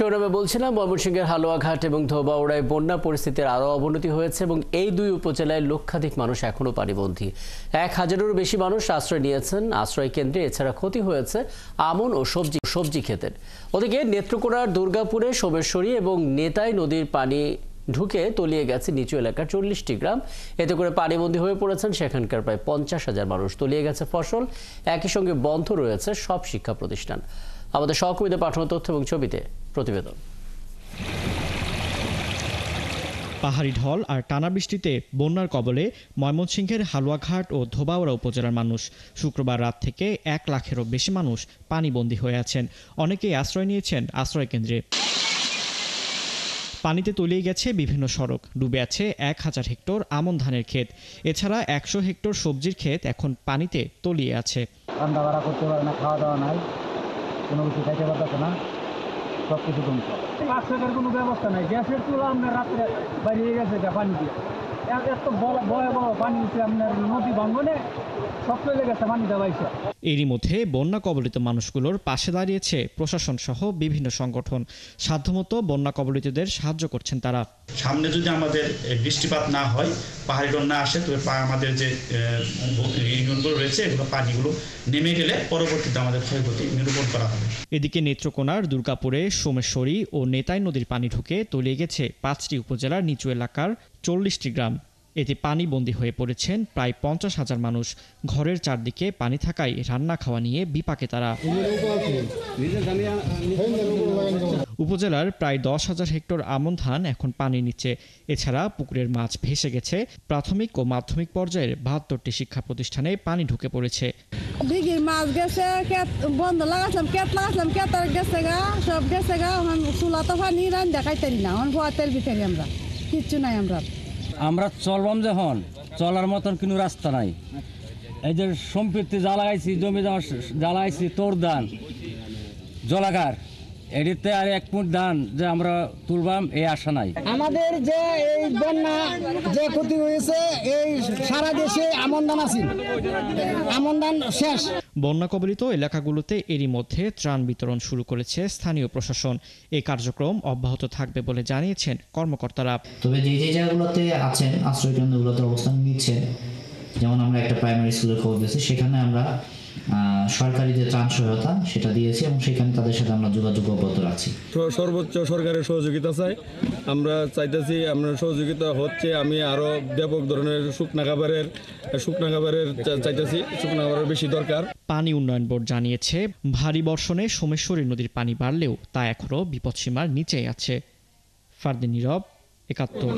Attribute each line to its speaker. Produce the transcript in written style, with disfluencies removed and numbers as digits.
Speaker 1: সৌরভে বলছিলাম ময়মনসিংহের হালুয়াঘাট এবং ধোবাউড়ায় বন্যা পরিস্থিতির আরও অবনতি হয়েছে এবং এই দুই উপজেলায় লক্ষাধিক মানুষ এখনও পানিবন্দী। 1000-এরও বেশি মানুষ আশ্রয় নিয়েছেন আশ্রয় কেন্দ্রে। এছাড়া ক্ষতি হয়েছে আমন ও সবজি ক্ষেতের। ওদিকে নেত্রকোনার দুর্গাপুরে সোমেশ্বরী এবং নেতাই নদীর পানি ঢুকে তলিয়ে গেছে নিচু এলাকার 40টি গ্রাম। এতে করে পানিবন্দী হয়ে পড়েছেন সেখানকার প্রায় 50,000 মানুষ। তলিয়ে গেছে ফসল, একই সঙ্গে বন্ধ রয়েছে সব শিক্ষা প্রতিষ্ঠান। আমাদের সহকর্মীদের পাঠানো তথ্য এবং ছবিতে প্রতিবেদন।
Speaker 2: পাহাড়ি ঢল আর টানা বৃষ্টিতে বন্যার কবলে ময়মনসিংহের হালুয়াঘাট ও ধোবাউড়া উপজেলার মানুষ। শুক্রবার রাত থেকে 1 লাখেরও বেশি মানুষ পানিবন্দী হয়ে আছেন। অনেকেই আশ্রয় নিয়েছেন আশ্রয় কেন্দ্রে। পানিতে তলিয়ে গেছে বিভিন্ন সড়ক, ডুবে আছে 1000 হেক্টর আমন ধানের ক্ষেত। এছাড়া 100 হেক্টর সবজির ক্ষেত এখন পানিতে তলিয়ে আছে।
Speaker 3: রান্না বাড়া করতে পারে না, খাওয়া দাওয়া নাই, কোনো কিছু খাইতে পারতেছে না, সব কিছু ধ্বংস। আশ্রয়ের কোনো ব্যবস্থা নাই। গ্যাসের চুলা আপনার রাত্রে বাইরে গেছে পানি দিয়ে, এত ভয়াবহ পানি হচ্ছে আপনার নদী ভাঙ্গনে সব চলে গেছে পানিটা বাইসা।
Speaker 2: এরই মধ্যে বন্যা কবলিত মানুষগুলোর পাশে দাঁড়িয়েছে প্রশাসন সহ বিভিন্ন সংগঠন। সাধ্যমতো বন্যা কবলিতদের সাহায্য করছেন তারা।
Speaker 4: সামনে যদি আমাদের বৃষ্টিপাত না হয়, পাহাড়ি ঢল না আসে, তবে আমাদের যে ইউনিয়নগুলো রয়েছে এগুলো পানিগুলো নেমে গেলে পরবর্তীতে আমাদের ক্ষয়ক্ষতি নিরূপণ করা হবে।
Speaker 2: এদিকে নেত্রকোনার দুর্গাপুরে সোমেশ্বরী ও নেতাই নদীর পানি ঢুকে তলিয়ে গেছে 5টি উপজেলার নিচু এলাকার 40টি গ্রাম। এতে পানিবন্দী হয়ে পড়েছেন প্রায় 50,000 মানুষ। ঘরের চারদিকে পানি থাকায় রান্না খাওয়া নিয়ে বিপাকে তারা। উপজেলার প্রায় 10,000 হেক্টর আমন ধান এখন পানির নিচে। এছাড়া পুকুরের মাছ ভেসে গেছে। প্রাথমিক ও মাধ্যমিক পর্যায়ের 72টি শিক্ষা প্রতিষ্ঠানে পানি ঢুকে পড়েছে।
Speaker 5: দিঘির মাছ গেছে, বন্ধ লাগাইছিলাম, কেতার গেছে গা, সব গেছে গা। চুলা তো পানি রান দেখাইতেন না, ভয় তেল বিখারি আমরা কিচ্ছু নাই।
Speaker 6: আমরা চলবাম যখন চলার মতন কোনো রাস্তা নাই। এই যে সম্পত্তি জ্বালাইছি, জমি জমা জ্বালাইছি, তোর ধান জলাগার, এটিতে আর 1 মুঠ ধান যে আমরা তুলবাম এই আশা নাই।
Speaker 3: আমাদের যে এই বন্যা যে ক্ষতি হয়েছে, এই সারা দেশে আমন ধান আছে, আমন ধান শেষ।
Speaker 2: বন্যা কবলিত এলাকাগুলোতে এরই মধ্যে ত্রাণ বিতরণ শুরু করেছে স্থানীয় প্রশাসন। এই কার্যক্রম অব্যাহত থাকবে বলে জানিয়েছেন কর্মকর্তারা।
Speaker 7: তবে যে জায়গাগুলোতে আছেন আশ্রয় কেন্দ্রগুলোতে অবস্থান নিচ্ছেন, যেমন আমরা একটা প্রাইমারি স্কুলের খবর দিয়েছি, সেখানে আমরা সরকারি যে ত্রাণ সহায়তা সেটা দিয়েছি এবং সেখানে তাদের সাথে আমরা যোগাযোগ অব্যাহত রাখছি।
Speaker 8: সর্বোচ্চ সরকারের সহযোগিতা চাই, আমরা চাইতেছি। আমরা সহযোগিতা হচ্ছে, আমি আরো ব্যাপক ধরনের শুকনা খাবারের চাইতেছি, শুকনা খাবারের বেশি দরকার।
Speaker 2: পানি উন্নয়ন বোর্ড জানিয়েছে ভারী বর্ষণে সোমেশ্বরী নদীর পানি বাড়লেও তা এখনও বিপদসীমার নিচেই আছে। ফারদিন নীরব, 71।